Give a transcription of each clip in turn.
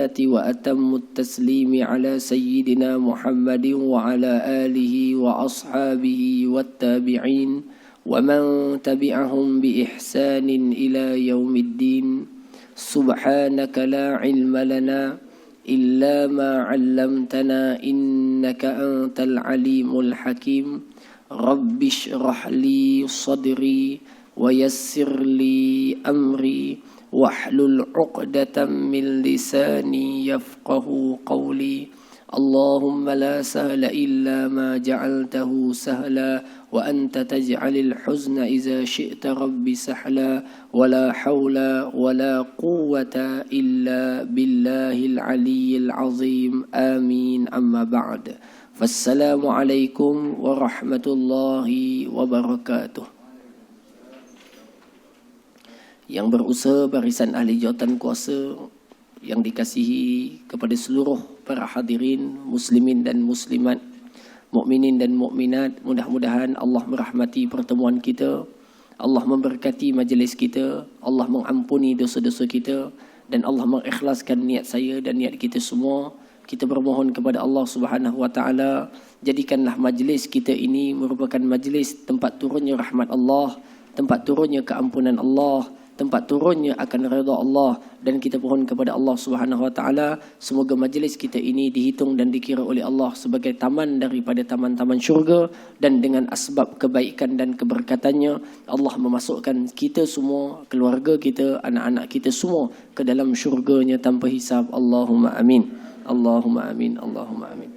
وأتم التسليم على سيدنا محمد وعلى آله وأصحابه والتابعين ومن تبعهم بإحسان إلى يوم الدين. سبحانك لا علم لنا إلا ما علمتنا إنك أنت العليم الحكيم. رب اشرح لي صدري ويسر لي أمري واحلل عقدة من لساني يفقه قولي. اللهم لا سهل إلا ما جعلته سهلا وأنت تجعل الحزن إذا شئت رب سهلا ولا حول ولا قوة إلا بالله العلي العظيم آمين. أما بعد فالسلام عليكم ورحمة الله وبركاته. Yang berusaha barisan ahli jawatan kuasa yang dikasihi kepada seluruh para hadirin muslimin dan muslimat, mukminin dan mukminat, mudah-mudahan Allah merahmati pertemuan kita, Allah memberkati majlis kita, Allah mengampuni dosa-dosa kita dan Allah mengikhlaskan niat saya dan niat kita semua. Kita bermohon kepada Allah Subhanahu wa taala, jadikanlah majlis kita ini merupakan majlis tempat turunnya rahmat Allah, tempat turunnya keampunan Allah, tempat turunnya akan redha Allah, dan kita mohon kepada Allah Subhanahu wa taala semoga majlis kita ini dihitung dan dikira oleh Allah sebagai taman daripada taman-taman syurga, dan dengan asbab kebaikan dan keberkatannya Allah memasukkan kita semua, keluarga kita, anak-anak kita semua ke dalam syurganya tanpa hisab. Allahumma amin. Allahumma amin. Allahumma amin.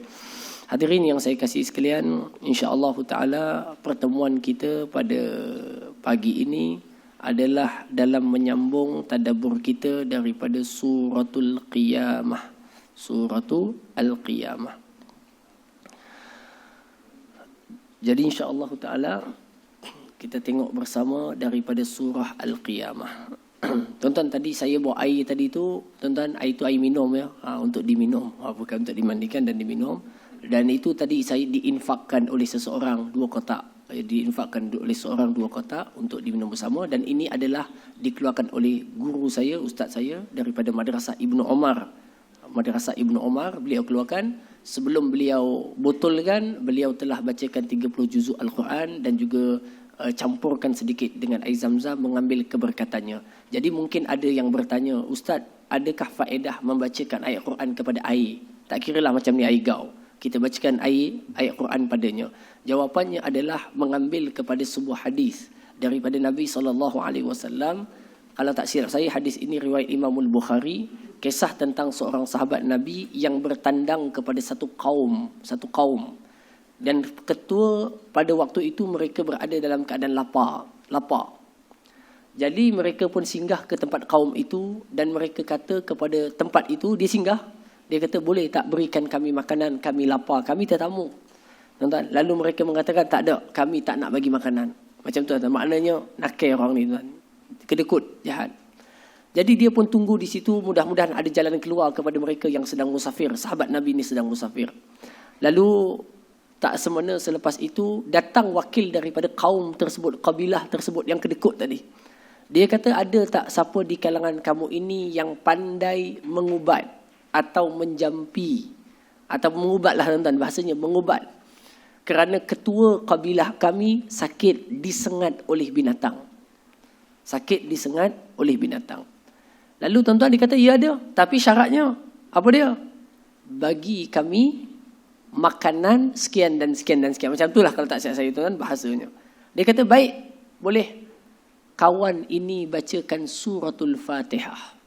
Hadirin yang saya kasih sekalian, insya-Allah taala pertemuan kita pada pagi ini adalah dalam menyambung tadabbur kita daripada suratul Qiyamah. Suratul Al-Qiyamah. Jadi insya-Allah taala kita tengok bersama daripada surah Al-Qiyamah. Tuan-tuan, tadi saya bawa air tadi tu, tuan-tuan, air tu air minum ya, untuk diminum, bukan untuk dimandikan dan diminum. Dan itu tadi saya diinfakkan oleh seseorang 2 kotak. Diinfakkan oleh seorang 2 kotak untuk diminum bersama, dan ini adalah dikeluarkan oleh guru saya, ustaz saya daripada Madrasah Ibnu Omar. Madrasah Ibnu Omar beliau keluarkan. Sebelum beliau botolkan, beliau telah bacakan 30 juzuk Al-Quran dan juga campurkan sedikit dengan air Zamzam, mengambil keberkatannya. Jadi mungkin ada yang bertanya, ustaz, adakah faedah membacakan ayat Quran kepada air? Tak kiralah macam ni air gau, kita bacakan ayat Quran padanya. Jawapannya adalah mengambil kepada sebuah hadis daripada Nabi SAW. Kalau tak silap saya, hadis ini riwayat Imam Al-Bukhari. Kisah tentang seorang sahabat Nabi yang bertandang kepada satu kaum. Dan ketua pada waktu itu mereka berada dalam keadaan lapar. Jadi mereka pun singgah ke tempat kaum itu, dan mereka kata kepada tempat itu, dia singgah. Dia kata, boleh tak berikan kami makanan, kami lapar, kami tetamu. Tuan-tuan, lalu mereka mengatakan, tak ada, kami tak nak bagi makanan. Macam tu, tuan-tuan. Maknanya nakal orang ni, tuan. Kedekut, jahat. Jadi dia pun tunggu di situ, mudah-mudahan ada jalan keluar kepada mereka yang sedang musafir. Sahabat Nabi ni sedang musafir. Lalu tak semena selepas itu datang wakil daripada kaum tersebut, kabilah tersebut yang kedekut tadi. Dia kata, ada tak siapa di kalangan kamu ini yang pandai mengubat atau menjampi, atau mengubatlah tuan-tuan, bahasanya mengubat, kerana ketua kabilah kami sakit disengat oleh binatang. Sakit disengat oleh binatang. Lalu tuan-tuan dia kata, ya ada, tapi syaratnya apa dia? Bagi kami makanan sekian dan sekian dan sekian. Macam itulah kalau tak silap saya tuan-tuan bahasanya. Dia kata, baik, boleh. Kawan ini bacakan suratul Fatihah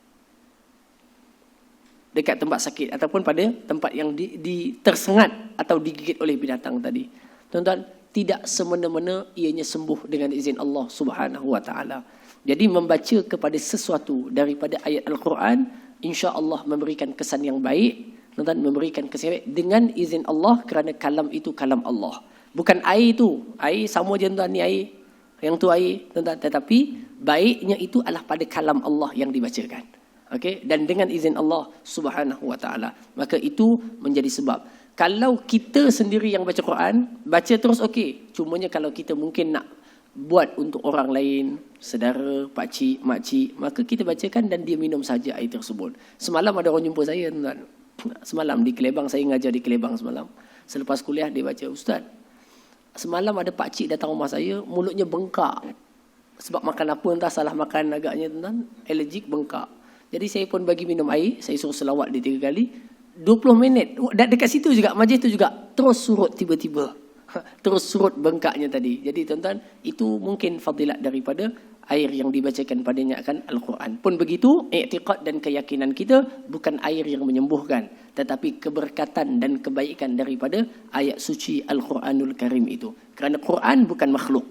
dekat tempat sakit ataupun pada tempat yang tersengat atau digigit oleh binatang tadi. Tuan-tuan, tidak semena-mena ianya sembuh dengan izin Allah Subhanahu wa taala. Jadi membaca kepada sesuatu daripada ayat Al-Quran, insya-Allah memberikan kesan yang baik. Tuan-tuan, memberikan kesan yang baik dengan izin Allah, kerana kalam itu kalam Allah. Bukan air itu. Air sama je tuan-tuan, ni air. Yang tu air, tuan-tuan. Tetapi baiknya itu adalah pada kalam Allah yang dibacakan. Okey, dan dengan izin Allah Subhanahu wa taala. Maka itu menjadi sebab. Kalau kita sendiri yang baca Quran, baca terus okey. Cumanya kalau kita mungkin nak buat untuk orang lain, saudara, pakcik, makcik, maka kita bacakan dan dia minum saja air tersebut. Semalam ada orang jumpa saya, tuan. Semalam di Kelebang, saya ngajar di Kelebang semalam. Selepas kuliah dia baca, Ustaz, semalam ada pakcik datang rumah saya, mulutnya bengkak. Sebab makan apa entah, salah makan agaknya, tuan, alergik, bengkak. Jadi saya pun bagi minum air, saya suruh selawat dia 3 kali, 20 minit. Dekat situ juga, majlis tu juga, terus surut tiba-tiba. Terus surut bengkaknya tadi. Jadi tuan-tuan, itu mungkin fadilat daripada air yang dibacakan padanya akan Al-Quran. Pun begitu, i'tiqad dan keyakinan kita bukan air yang menyembuhkan, tetapi keberkatan dan kebaikan daripada ayat suci Al-Quranul Karim itu. Kerana Quran bukan makhluk.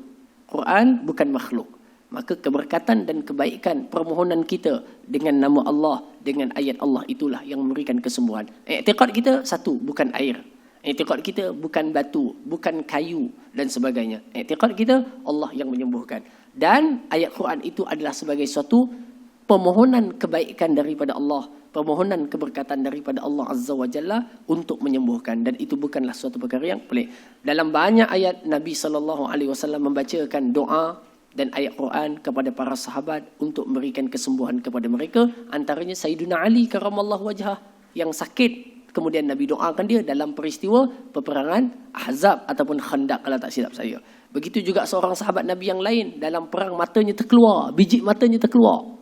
Quran bukan makhluk. Maka keberkatan dan kebaikan permohonan kita dengan nama Allah, dengan ayat Allah, itulah yang memberikan kesembuhan. I'tiqad kita satu, bukan air. I'tiqad kita bukan batu, bukan kayu dan sebagainya. I'tiqad kita Allah yang menyembuhkan. Dan ayat Quran itu adalah sebagai suatu permohonan kebaikan daripada Allah, permohonan keberkatan daripada Allah Azza wa Jalla untuk menyembuhkan. Dan itu bukanlah suatu perkara yang pelik. Dalam banyak ayat Nabi SAW membacakan doa dan ayat Quran kepada para sahabat untuk memberikan kesembuhan kepada mereka. Antaranya Sayyidina Ali karamallahu wajhah yang sakit. Kemudian Nabi doakan dia dalam peristiwa peperangan Ahzab ataupun Khandaq kalau tak silap saya. Begitu juga seorang sahabat Nabi yang lain dalam perang matanya terkeluar, biji matanya terkeluar.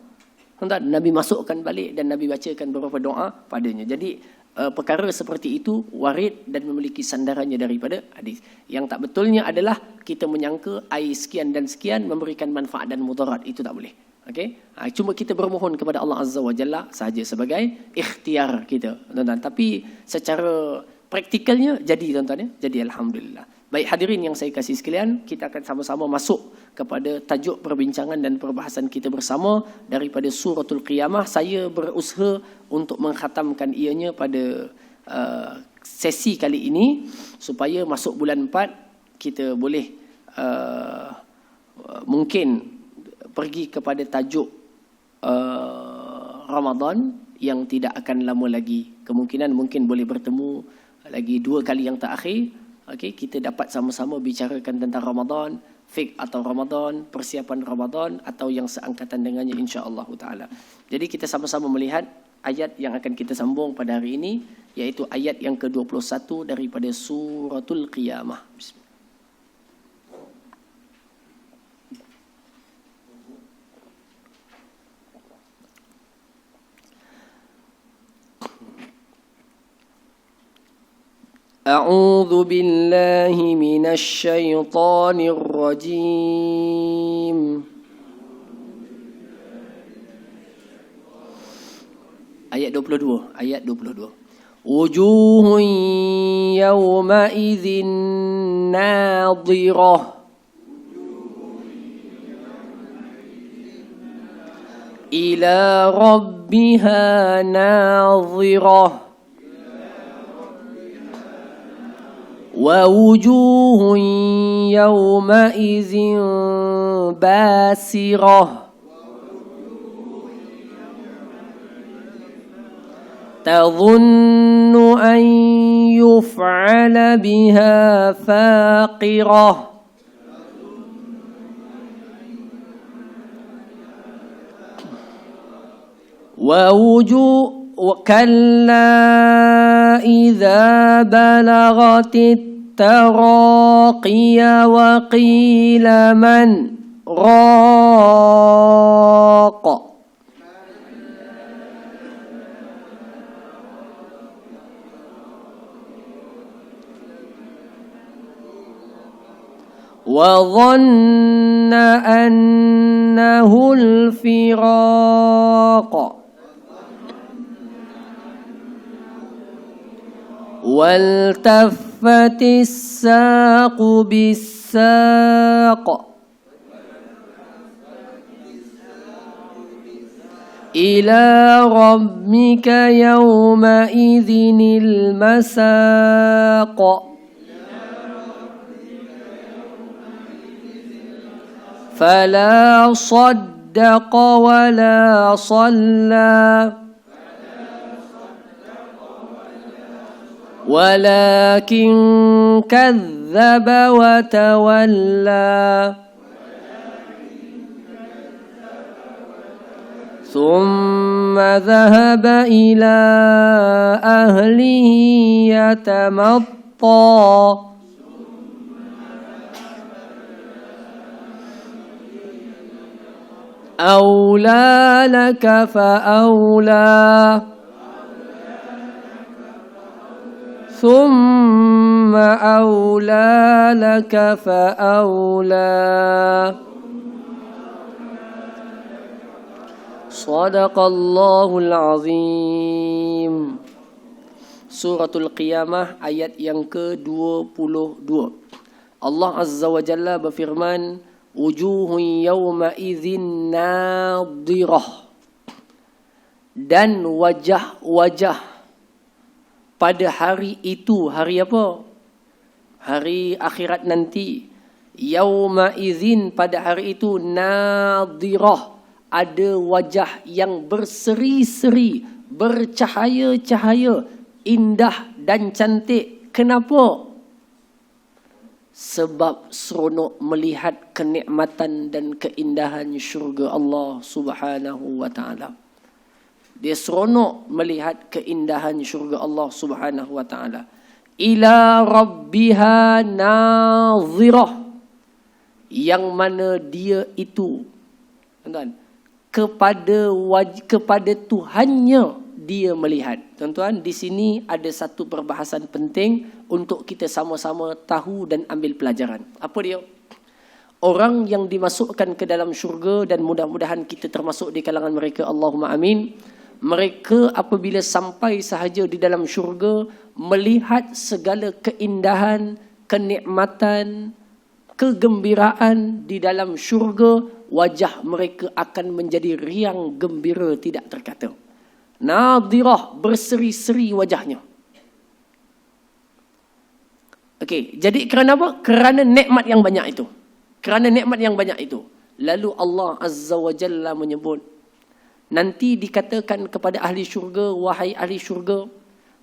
Nabi masukkan balik dan Nabi bacakan beberapa doa padanya. Jadi perkara seperti itu warid dan memiliki sandarannya daripada hadis. Yang tak betulnya adalah kita menyangka air sekian dan sekian memberikan manfaat dan mudarat. Itu tak boleh. Okay? Cuma kita bermohon kepada Allah Azza wa Jalla sahaja sebagai ikhtiar kita, tuan-tuan. Tapi secara praktikalnya jadi, tuan-tuan, ya. Jadi alhamdulillah. Baik hadirin yang saya kasih sekalian, kita akan sama-sama masuk kepada tajuk perbincangan dan perbahasan kita bersama daripada suratul Qiyamah. Saya berusaha untuk mengkhatamkan ianya pada sesi kali ini supaya masuk bulan 4 kita boleh mungkin pergi kepada tajuk Ramadan yang tidak akan lama lagi. Kemungkinan mungkin boleh bertemu lagi 2 kali yang terakhir. Okay, kita dapat sama-sama bicarakan tentang Ramadan, fiqh atau Ramadan, persiapan Ramadan atau yang seangkatan dengannya insya-Allah taala. Jadi kita sama-sama melihat ayat yang akan kita sambung pada hari ini, iaitu ayat yang ke-21 daripada suratul Qiyamah. Bismillah. أعوذ بالله من الشيطان الرجيم Ayat 22 وجوه يومئذ ناضرة إلى ربها ناظرة ووجوه يومئذ باسرة تظن أن يفعل بها فاقرة وكلا إذا بلغت التراقي وقيل من راق وظن أنه الفراق والتفت الساق بالساق إلى ربك يومئذ المساق فلا صدق ولا صلى ولكن كذب وتولى ثم ذهب إلى أهله يتمطى أولى لك فأولى ثم أولى لك فأولى Sadaqallahul Azim. Suratul Qiyamah ayat yang ke-22. Allah Azza wa Jalla berfirman, wujuhun yawma idzin nadirah. Dan wajah-wajah pada hari itu, hari apa? Hari akhirat nanti. Yawma idzin, pada hari itu, nadirah, ada wajah yang berseri-seri, bercahaya-cahaya, indah dan cantik. Kenapa? Sebab seronok melihat kenikmatan dan keindahan syurga Allah Subhanahu wa ta'ala. Dia seronok melihat keindahan syurga Allah Subhanahu wa ta'ala. Ila rabbiha nazirah, yang mana dia itu, tuan-tuan, kepada Tuhannya dia melihat. Tuan-tuan, di sini ada satu perbahasan penting untuk kita sama-sama tahu dan ambil pelajaran. Apa dia? Orang yang dimasukkan ke dalam syurga, dan mudah-mudahan kita termasuk di kalangan mereka, Allahumma amin. Mereka apabila sampai sahaja di dalam syurga, melihat segala keindahan, kenikmatan, kegembiraan di dalam syurga, wajah mereka akan menjadi riang gembira tidak terkata. Nadirah, berseri-seri wajahnya. Okey, jadi kerana apa? Kerana nikmat yang banyak itu. Kerana nikmat yang banyak itu. Lalu Allah Azza wa Jalla menyebut, nanti dikatakan kepada ahli syurga, wahai ahli syurga,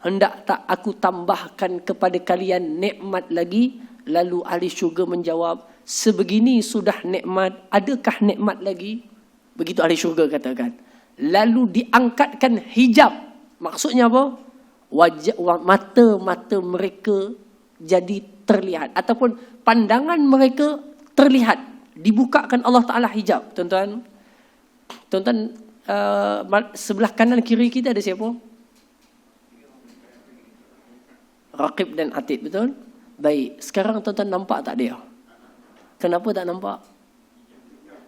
hendak tak aku tambahkan kepada kalian nikmat lagi? Lalu ahli syurga menjawab, sebegini sudah nikmat, adakah nikmat lagi? Begitu ahli syurga katakan. Lalu diangkatkan hijab. Maksudnya apa? Mata-mata mereka jadi terlihat, ataupun pandangan mereka terlihat. Dibukakan Allah Ta'ala hijab. Tuan-tuan, sebelah kanan kiri kita ada siapa? Raqib dan Atid, betul? Baik, sekarang tuan-tuan nampak tak dia? Kenapa tak nampak?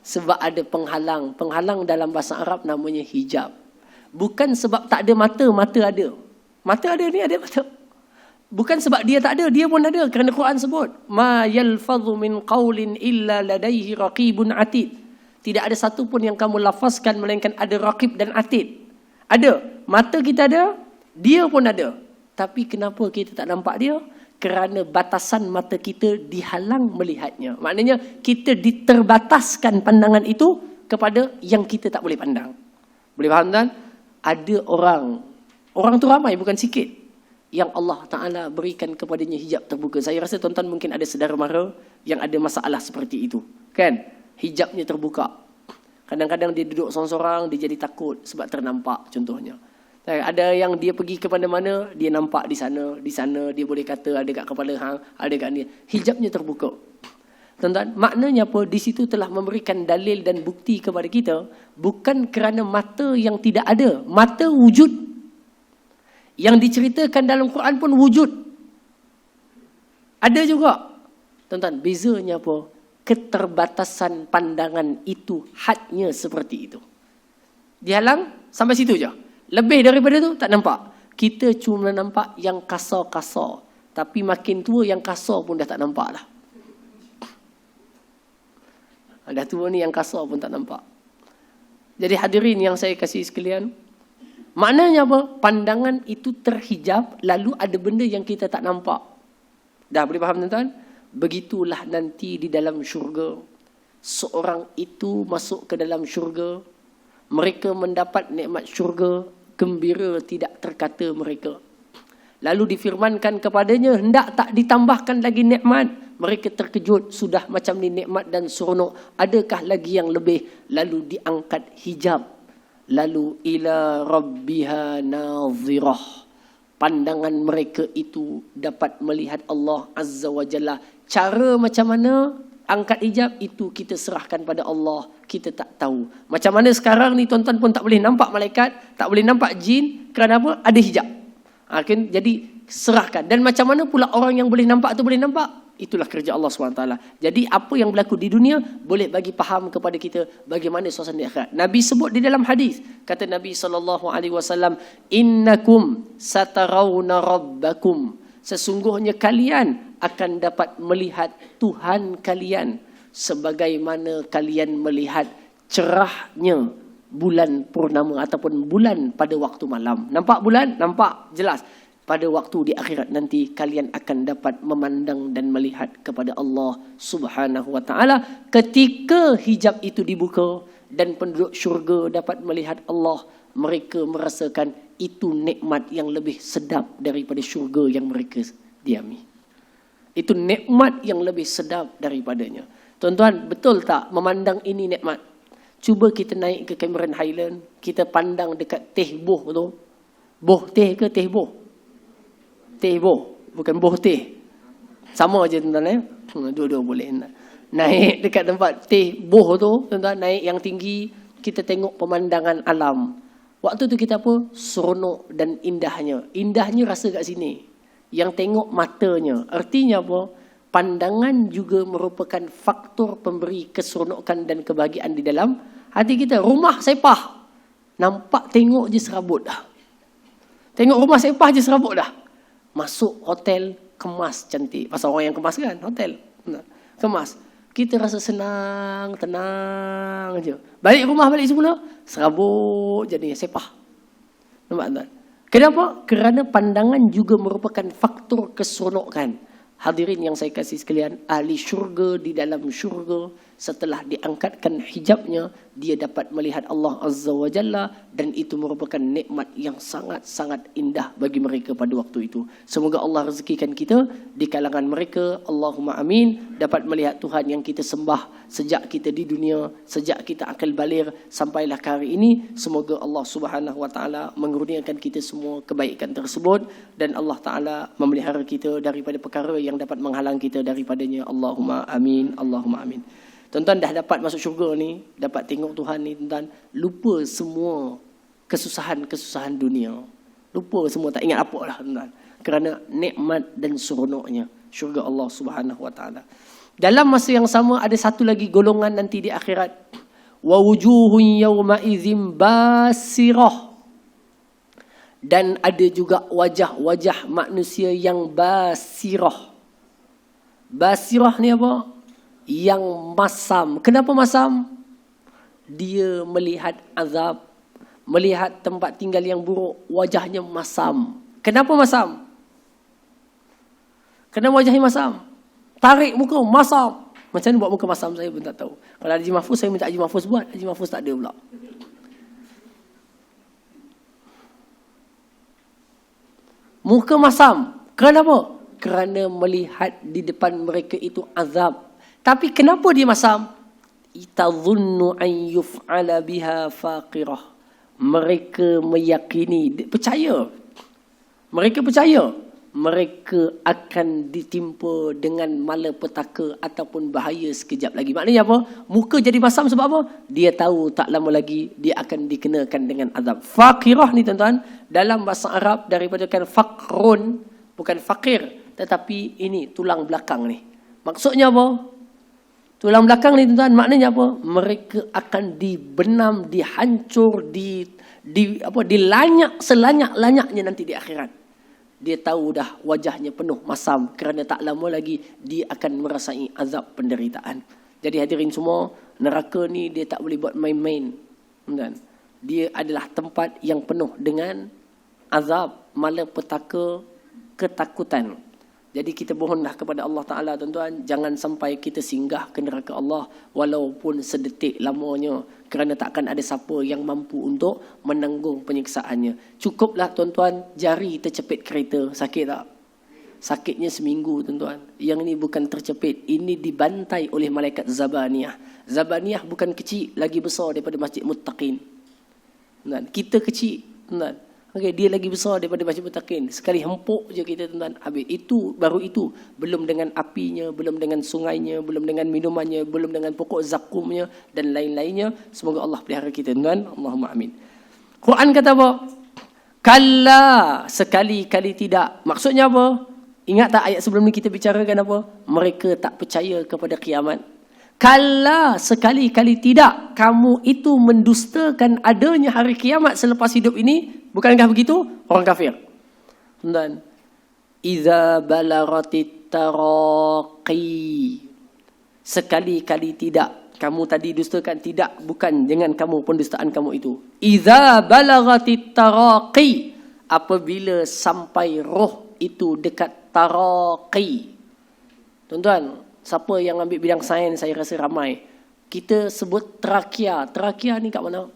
Sebab ada penghalang. Penghalang dalam bahasa Arab namanya hijab. Bukan sebab tak ada mata, mata ada. Mata ada ni, ada mata. Bukan sebab dia tak ada, dia pun ada. Kerana Quran sebut, ma yalfadhu min qawlin illa ladaihi raqibun atid. Tidak ada satu pun yang kamu lafazkan melainkan ada raqib dan atid. Ada. Mata kita ada, dia pun ada. Tapi kenapa kita tak nampak dia? Kerana batasan mata kita dihalang melihatnya. Maknanya kita diterbataskan pandangan itu kepada yang kita tak boleh pandang. Boleh faham tak? Ada orang tu ramai, bukan sikit, yang Allah Ta'ala berikan kepadanya hijab terbuka. Saya rasa tuan-tuan mungkin ada saudara mara yang ada masalah seperti itu. Kan? Hijabnya terbuka. Kadang-kadang dia duduk sorang-sorang, dia jadi takut sebab ternampak contohnya. Ada yang dia pergi ke mana-mana, dia nampak di sana dia boleh kata ada kat kepala hang, ada kat ni. Hijabnya terbuka. Tuan-tuan, maknanya apa? Di situ telah memberikan dalil dan bukti kepada kita, bukan kerana mata yang tidak ada. Mata wujud. Yang diceritakan dalam Quran pun wujud. Ada juga. Tuan-tuan, bezanya apa? Keterbatasan pandangan itu, hadnya seperti itu. Dihalang sampai situ je. Lebih daripada tu tak nampak. Kita cuma nampak yang kasar-kasar. Tapi makin tua yang kasar pun dah tak nampak lah. Dah tua ni yang kasar pun tak nampak. Jadi hadirin yang saya kasih sekalian, maknanya apa? Pandangan itu terhijab, lalu ada benda yang kita tak nampak. Dah boleh faham tuan-tuan? Begitulah nanti di dalam syurga. Seorang itu masuk ke dalam syurga, mereka mendapat nikmat syurga, gembira tidak terkata mereka. Lalu difirmankan kepadanya, hendak tak ditambahkan lagi nikmat? Mereka terkejut, sudah macam ni nikmat dan seronok, adakah lagi yang lebih? Lalu diangkat hijab. lalu ila rabbiha nazirah. Pandangan mereka itu dapat melihat Allah Azza wa Jalla. Cara macam mana angkat hijab itu kita serahkan pada Allah. Kita tak tahu. Macam mana sekarang ni tuan-tuan pun tak boleh nampak malaikat, tak boleh nampak jin. Kerana apa? Ada hijab. Jadi serahkan. Dan macam mana pula orang yang boleh nampak tu boleh nampak? Itulah kerja Allah SWT. Jadi apa yang berlaku di dunia boleh bagi faham kepada kita bagaimana suasana di akhirat. Nabi sebut di dalam hadis, kata Nabi SAW, innakum satarawna rabbakum. Sesungguhnya kalian akan dapat melihat Tuhan kalian sebagaimana kalian melihat cerahnya bulan purnama ataupun bulan pada waktu malam. Nampak bulan? Nampak jelas. Pada waktu di akhirat nanti kalian akan dapat memandang dan melihat kepada Allah Subhanahu wa taala ketika hijab itu dibuka dan penduduk syurga dapat melihat Allah. Mereka merasakan itu nikmat yang lebih sedap daripada syurga yang mereka diami. Itu nikmat yang lebih sedap daripadanya. Tuan-tuan, betul tak memandang ini nikmat? Cuba kita naik ke Cameron Highland, kita pandang dekat teh boh tu. Boh teh ke teh boh? Teh boh, bukan boh teh. Sama aja tuan-tuan. Dua-dua boleh. Naik dekat tempat teh boh tu, tuan-tuan, naik yang tinggi, kita tengok pemandangan alam. Waktu tu kita apa? Seronok dan indahnya. Indahnya rasa kat sini. Yang tengok matanya. Artinya apa? Pandangan juga merupakan faktor pemberi keseronokan dan kebahagiaan di dalam hati kita. Rumah sepah. Nampak tengok je serabut dah. Tengok rumah sepah je serabut dah. Masuk hotel, kemas cantik. Pasal orang yang kemas kan, hotel. Kemas. Kita rasa senang, tenang je. Balik rumah, balik semula, serabut jadinya sepah. Nampak tak? Kenapa? Kerana pandangan juga merupakan faktor keseronokan. Hadirin yang saya kasih sekalian, ahli syurga di dalam syurga, setelah diangkatkan hijabnya, dia dapat melihat Allah Azza wa Jalla, dan itu merupakan nikmat yang sangat-sangat indah bagi mereka pada waktu itu. Semoga Allah rezekikan kita di kalangan mereka, Allahumma amin, dapat melihat Tuhan yang kita sembah sejak kita di dunia, sejak kita akal baligh sampailah ke hari ini. Semoga Allah Subhanahu wa taala mengurniakan kita semua kebaikan tersebut, dan Allah taala memelihara kita daripada perkara yang dapat menghalang kita daripadanya. Allahumma amin, Allahumma amin. Tuan-tuan dah dapat masuk syurga ni, dapat tengok Tuhan ni, tuan-tuan, lupa semua kesusahan-kesusahan dunia. Lupa semua, tak ingat apa lah, tuan-tuan. Kerana nikmat dan seronoknya syurga Allah Subhanahu wa taala. Dalam masa yang sama ada satu lagi golongan nanti di akhirat. Wa wujuhun yawma idzim basirah. Dan ada juga wajah-wajah manusia yang basirah. Basirah ni apa? Yang masam. Kenapa masam? Dia melihat azab, melihat tempat tinggal yang buruk, wajahnya masam. Kenapa masam? Kenapa wajahnya masam? Tarik muka, masam. Macam mana buat muka masam saya pun tak tahu. Kalau Haji Mahfuz, saya minta Haji Mahfuz buat. Haji Mahfuz tak ada pula. Muka masam. Kenapa? Kerana melihat di depan mereka itu azab. Tapi kenapa dia masam? Itadhunnu an yuf'ala biha faqirah. Mereka meyakini, percaya. Mereka percaya mereka akan ditimpa dengan malapetaka ataupun bahaya sekejap lagi. Maknanya apa? Muka jadi masam sebab apa? Dia tahu tak lama lagi dia akan dikenakan dengan azab. Faqirah ni tuan-tuan, dalam bahasa Arab daripada kan faqrun, bukan fakir, tetapi ini tulang belakang ni. Maksudnya apa? Tulang belakang ni tuan-tuan, maknanya apa? Mereka akan dibenam, dihancur, dilanyak selanyak-lanyaknya nanti di akhirat. Dia tahu dah wajahnya penuh masam kerana tak lama lagi dia akan merasai azab penderitaan. Jadi hadirin semua, neraka ni dia tak boleh buat main-main. Dia adalah tempat yang penuh dengan azab, malapetaka, ketakutan. Jadi kita mohonlah kepada Allah Ta'ala tuan-tuan, jangan sampai kita singgah ke neraka Allah walaupun sedetik lamanya, kerana takkan ada siapa yang mampu untuk menanggung penyiksaannya. Cukuplah tuan-tuan jari tercepit kereta, sakit tak? Sakitnya seminggu tuan-tuan. Yang ni bukan tercepit, ini dibantai oleh malaikat Zabaniyah. Zabaniyah bukan kecil, lagi besar daripada Masjid Muttaqin. Tuan, kita kecil, tuan. Okey, dia lagi besar daripada baju takin. Sekali hempuk je kita, tuan, habis. Itu baru itu, belum dengan apinya, belum dengan sungainya, belum dengan minumannya, belum dengan pokok zakumnya dan lain-lainnya. Semoga Allah pelihara kita, tuan. Allahumma amin. Quran kata apa? Kalla, sekali-kali tidak. Maksudnya apa? Ingat tak ayat sebelum ni kita bicarakan apa? Mereka tak percaya kepada kiamat. Kalla, sekali-kali tidak. Kamu itu mendustakan adanya hari kiamat selepas hidup ini. Bukankah begitu? Orang kafir. Dan iza balagatit taraqi. Sekali-kali tidak. Kamu tadi dustakan, tidak, bukan dengan kamu pendustaan kamu itu. Iza balagatit taraqi, apabila sampai roh itu dekat taraqi. Tuan-tuan, siapa yang ambil bidang sains, saya rasa ramai. Kita sebut trakea. Trakea ni kat mana?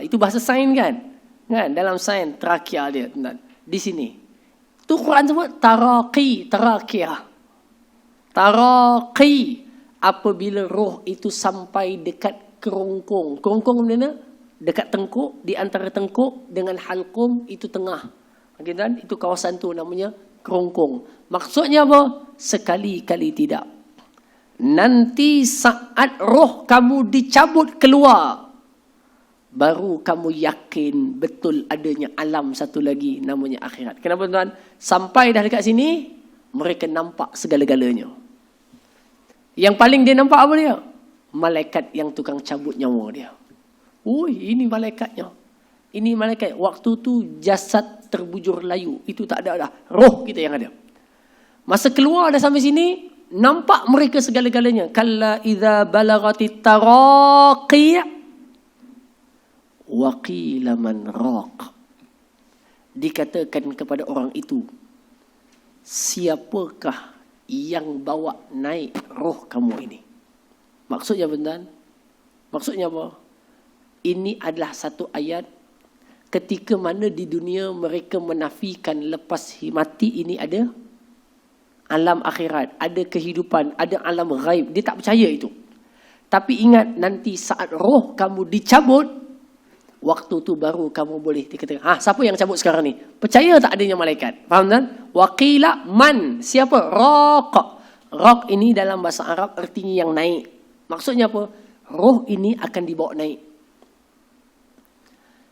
Itu bahasa sains kan? Dalam sains trakea dia, tuan-tuan. Di sini. Tu Quran sebut taraqi, trakea. Taraqi, apabila roh itu sampai dekat kerongkong. Kerongkong mana? Dekat tengkuk, di antara tengkuk dengan halqum, itu tengah. Okay, dan itu kawasan tu namanya kerongkong. Maksudnya apa? Sekali-kali tidak. Nanti saat roh kamu dicabut keluar, baru kamu yakin betul adanya alam satu lagi namanya akhirat. Kenapa, tuan? Sampai dah dekat sini, mereka nampak segala-galanya. Yang paling dia nampak apa dia? Malaikat yang tukang cabut nyawa dia. Ini malaikatnya. Ini malaikat. Waktu tu jasad terbujur layu. Itu tak ada dah. Roh kita yang ada. Masa keluar dah sampai sini, nampak mereka segala-galanya. Kalla idza balagatit taraqi wa qila man raq. Dikatakan kepada orang itu, siapakah yang bawa naik roh kamu ini? Maksudnya, benar? Maksudnya apa? Ini adalah satu ayat ketika mana di dunia mereka menafikan lepas mati ini ada alam akhirat, ada kehidupan, ada alam ghaib. Dia tak percaya itu. Tapi ingat, nanti saat roh kamu dicabut, waktu tu baru kamu boleh dikatakan, siapa yang cabut sekarang ni? Percaya tak adanya malaikat? Faham kan? Waqila man, siapa? Raq. Raq ini dalam bahasa Arab artinya yang naik. Maksudnya apa? Roh ini akan dibawa naik.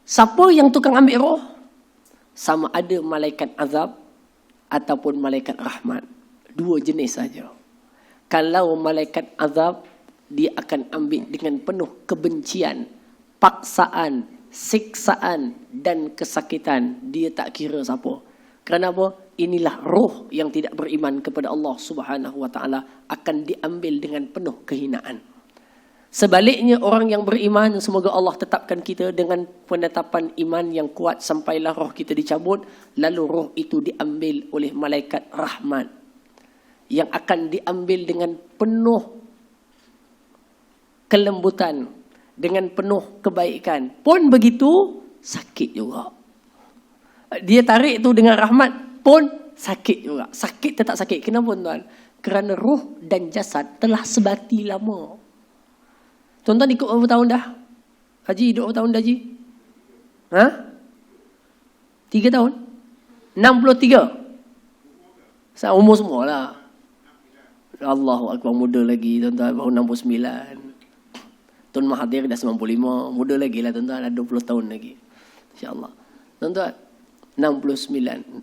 Siapa yang tukang ambil roh? Sama ada malaikat azab ataupun malaikat rahmat. Dua jenis saja. Kalau malaikat azab, dia akan ambil dengan penuh kebencian, paksaan, siksaan dan kesakitan. Dia tak kira siapa. Kerana apa? Inilah roh yang tidak beriman kepada Allah Subhanahu wa taala akan diambil dengan penuh kehinaan. Sebaliknya, orang yang beriman, semoga Allah tetapkan kita dengan penetapan iman yang kuat sampailah roh kita dicabut, lalu roh itu diambil oleh malaikat rahmat yang akan diambil dengan penuh kelembutan, dengan penuh kebaikan. Pun begitu, sakit juga. Dia tarik tu dengan rahmat pun sakit juga. Sakit tetap sakit. Kenapa, tuan? Kerana roh dan jasad telah sebati lama. Tuan-tuan ikut berapa tahun dah? Haji hidup berapa tahun dah, Haji? 3 tahun? 63? Umur semua lah. Allahu Akbar, muda lagi, tuan-tuan. Baru 69. Tuan Mahathir dah 95. Muda lagi lah, tuan-tuan. Ada 20 tahun lagi. InsyaAllah. Tuan-tuan, 69.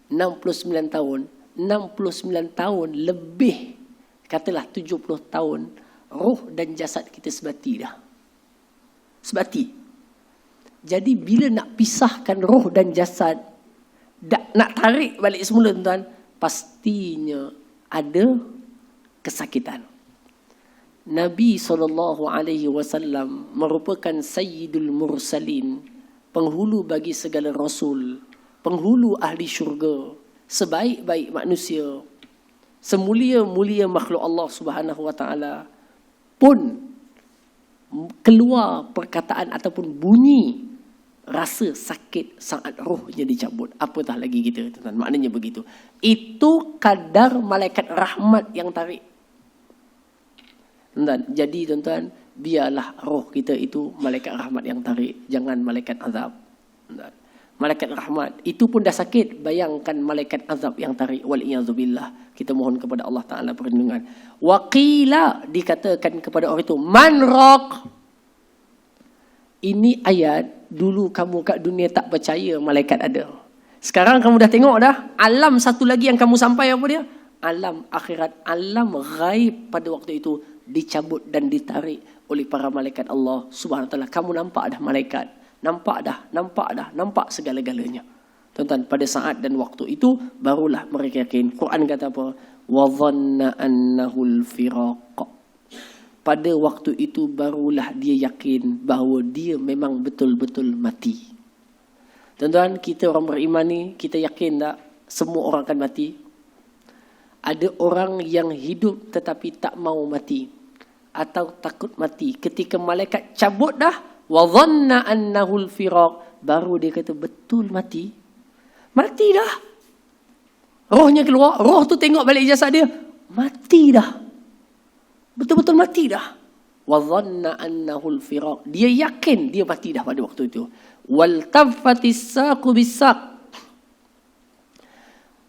69 tahun. 69 tahun lebih. Katalah 70 tahun, roh dan jasad kita sebati dah. Sebati. Jadi bila nak pisahkan roh dan jasad, nak tarik balik semula, tuan-tuan, pastinya ada kesakitan. Nabi SAW merupakan Sayyidul Mursalin, penghulu bagi segala rasul, penghulu ahli syurga, sebaik-baik manusia, semulia-mulia makhluk Allah Subhanahu wa taala, pun keluar perkataan ataupun bunyi rasa sakit saat rohnya dicabut. Apatah lagi kita, tuan-tuan. Maknanya begitu. Itu kadar malaikat rahmat yang tarik. Tuan-tuan, jadi tuan-tuan, biarlah roh kita itu malaikat rahmat yang tarik, jangan malaikat azab. Tuan-tuan. Malaikat rahmat itu pun dah sakit, bayangkan malaikat azab yang tarik. Wal-iyadzubillah. Kita mohon kepada Allah Ta'ala perlindungan. Waqila, dikatakan kepada orang itu, man raq. Ini ayat, dulu kamu kat dunia tak percaya malaikat ada. Sekarang kamu dah tengok dah, alam satu lagi yang kamu sampai apa dia? Alam akhirat, alam ghaib pada waktu itu dicabut dan ditarik oleh para malaikat Allah Subhanahu Wa Taala. Kamu nampak dah malaikat, nampak segala-galanya. Tuan-tuan, pada saat dan waktu itu barulah mereka yakin. Quran kata apa? Wa dhanna annahul firaq. Pada waktu itu barulah dia yakin bahawa dia memang betul-betul mati. Tuan-tuan, kita orang beriman ni, kita yakin tak semua orang akan mati? Ada orang yang hidup tetapi tak mau mati atau takut mati. Ketika malaikat cabut dah, wa dhanna annahul firaq, baru dia kata betul mati. Mati dah. Rohnya keluar, roh tu tengok balik jasad dia, mati dah. Betul-betul mati dah. Wa dhanna annahul firaq, dia yakin dia mati dah pada waktu itu. Wal taffatis saqu bis-saq.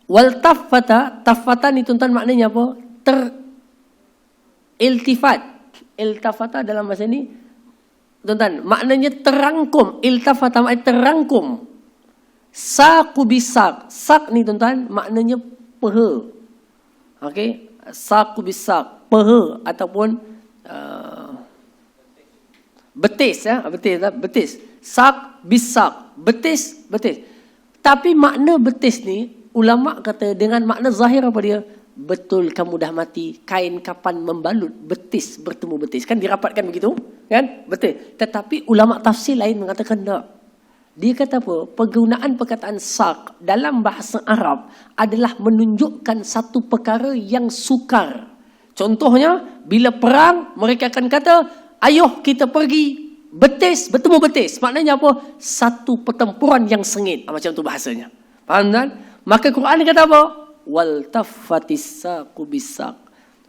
Wal taffata ni tuan-tuan maknanya apa? Iltifat. Iltafata dalam bahasa ni tuan-tuan maknanya terangkum. Iltafata maknanya terangkum. Saqu bis-saq. Saq ni tuan-tuan maknanya peha. Okey, saqu bis-saq, peha ataupun betis ya, betis. Saq bis-saq, betis. Tapi makna betis ni ulama kata dengan makna zahir apa dia? Betul kamu dah mati, kain kapan membalut betis bertemu betis. Kan dirapatkan begitu? Kan? Betul. Tetapi ulama tafsir lain mengatakan tak. Dia kata apa? Penggunaan perkataan saq dalam bahasa Arab adalah menunjukkan satu perkara yang sukar. Contohnya, bila perang mereka akan kata, ayo kita pergi betis, bertemu betis. Maknanya apa? Satu pertempuran yang sengit. Macam tu bahasanya. Faham tak? Maka Quran kata apa? Wal taffatis saqu bis-saq.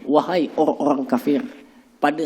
Wahai orang-orang kafir, pada